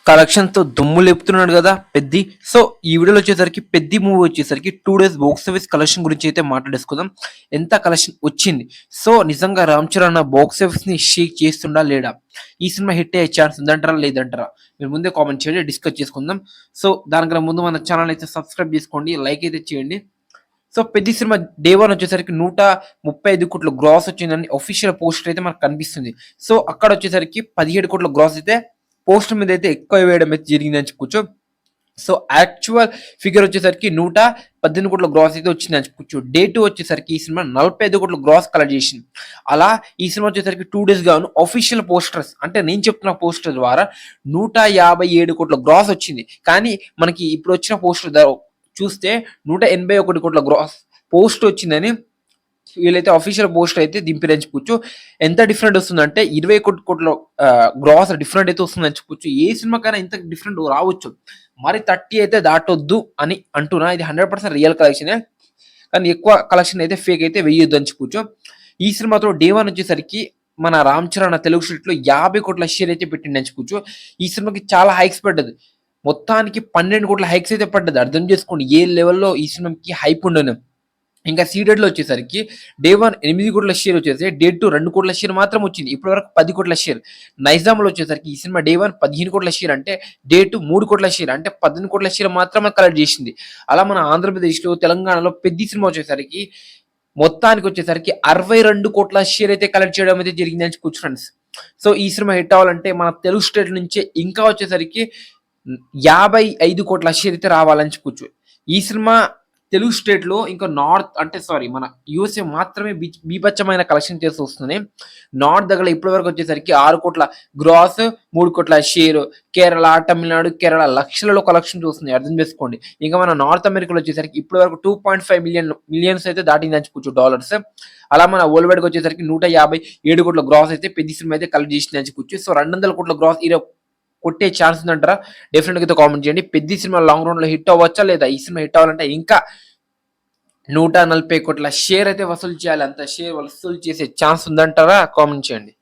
Collection తో దుమ్ము లేపుతున్నాడు కదా పెద్ది. సో ఈ వీడియోలో వచ్చేసరికి పెద్ది మూవీ వచ్చేసరికి 2 డేస్ బాక్స్ ఆఫీస్ కలెక్షన్ గురించి అయితే మాట్లాడేసుకుందాం. ఎంత కలెక్షన్ వచ్చింది, సో నిజంగా రామ్ చరణ్ బాక్స్ ఆఫీస్ ని షేక్ చేస్తుండా లేడా, ఈ సినిమా హిట్ అయ్యే ఛాన్స్ ఉందంటారా లేదంటారా, మీరు ముందే కామెంట్ చేయండి, డిస్కస్ చేసుకుందాం. సో దానికన్నా ముందు మన ఛానల్ అయితే సబ్స్క్రైబ్ చేసుకోండి, లైక్ అయితే చేయండి. సో పెద్ద సినిమా డే వన్ వచ్చేసరికి 135 కోట్ల గ్రాస్ వచ్చిందని అఫీషియల్ పోస్టర్ అయితే మనకు కనిపిస్తుంది. సో అక్కడ వచ్చేసరికి 17 కోట్ల గ్రాస్ అయితే పోస్టర్ మీద అయితే ఎక్కువ వేయడం అయితే జరిగిందని చెప్పుకోవచ్చు. సో యాక్చువల్ ఫిగర్ వచ్చేసరికి 118 కోట్ల గ్రాస్ అయితే వచ్చిందని చెప్పుకోవచ్చు. డే 2 వచ్చేసరికి ఈ సినిమా 45 కోట్ల గ్రాస్ కలెక్ట్ చేసింది. అలా ఈ సినిమా వచ్చేసరికి 2 డేస్ గాను అఫీషియల్ పోస్టర్స్ అంటే నేను చెప్తున్న పోస్టర్ ద్వారా 157 కోట్ల గ్రాస్ వచ్చింది. కానీ మనకి ఇప్పుడు వచ్చిన పోస్టర్ చూస్తే 181 కోట్ల గ్రాస్ పోస్ట్ వచ్చిందని వీళ్ళైతే అఫీషియల్ పోస్ట్ అయితే దింపిరని చెప్పుకోవచ్చు. ఎంత డిఫరెంట్ వస్తుందంటే 21 కోట్ల గ్రాస్ డిఫరెంట్ అయితే వస్తుందని చెప్పుకోవచ్చు. ఏ సినిమాకైనా ఇంత డిఫరెంట్ రావచ్చు, మరి 30 అయితే దాటొద్దు అని అంటున్నా. ఇది 100% రియల్ కలెక్షనే, కానీ ఎక్కువ కలెక్షన్ అయితే ఫేక్ అయితే వేయొద్దు అని చెప్పుకోవచ్చు. ఈ సినిమాతో డే వన్ వచ్చేసరికి మన రామ్ చరణ్ తెలుగు స్ట్రీట్ లో 50 కోట్ల షేర్ అయితే పెట్టిండి అని చెప్పుకోవచ్చు. ఈ సినిమాకి చాలా హైక్స్ పడ్డది, మొత్తానికి 12 కోట్ల హైక్స్ అయితే పడ్డది. అర్థం చేసుకోండి ఏ లెవెల్లో ఈ సినిమాకి హైప్ ఉండను. ఇంకా సీడెడ్ లో వచ్చేసరికి డే 1 8 కోట్ల షేర్ వచ్చేసి డే 2 2 కోట్ల షేర్ మాత్రం వచ్చింది. ఇప్పటి వరకు 10 కోట్ల షేర్. నైజాంలో వచ్చేసరికి ఈ సినిమా డే 1 15 కోట్ల షేర్ అంటే డే 2 3 కోట్ల షేర్ అంటే 18 కోట్ల షేర్ మాత్రమే కలెక్ట్ చేసింది. అలా మన ఆంధ్రప్రదేశ్లో తెలంగాణలో పెద్ద సినిమా వచ్చేసరికి మొత్తానికి వచ్చేసరికి 62 కోట్ల షేర్ అయితే కలెక్ట్ చేయడం అయితే జరిగిందని చెప్పుకోవచ్చు ఫ్రెండ్స్. సో ఈ సినిమా హిట్ అవ్వాలంటే మన తెలుగు స్టేట్ నుంచే ఇంకా వచ్చేసరికి 55 కోట్ల షేర్ అయితే రావాలని చెప్పుకోవచ్చు. ఈ సినిమా తెలుగు స్టేట్ లో ఇంకా నార్త్ అంటే సారీ మన యూఎస్ఏ మాత్రమే బీభత్సమైన కలెక్షన్ చేస్తూ వస్తుంది. నార్త్ దగ్గర ఇప్పటి వరకు వచ్చేసరికి 6 కోట్ల గ్రాస్ 3 కోట్ల షేర్, కేరళ తమిళనాడు కేరళ లక్షలలో కలెక్షన్ చూస్తుంది. అర్థం చేసుకోండి. ఇంకా మన నార్త్ అమెరికాలో వచ్చేసరికి ఇప్పటి వరకు 2.5 మిలియన్స్ అయితే దాటిందని చెప్పుకోవచ్చు డాలర్స్. అలా మన వరల్డ్ వైడ్ వచ్చేసరికి 157 కోట్ల గ్రాస్ అయితే పెద్ద సినిమా అయితే కలెక్ట్ చేసిందని చెప్పుకోవచ్చు. సో 200 కోట్ల గ్రాస్ కొట్టే ఛాన్స్ ఉందంటారా? డెఫినెట్ గా కామెంట్ చేయండి. పెద్ద సినిమా లాంగ్ రన్ లో హిట్ అవ్వచ్చా లేదా? ఈ సినిమా హిట్ అవ్వాలంటే ఇంకా 140 కోట్ల షేర్ అయితే వసూలు చేయాలి. అంత షేర్ వసూలు చేసే ఛాన్స్ ఉందంటారా? కామెంట్ చేయండి.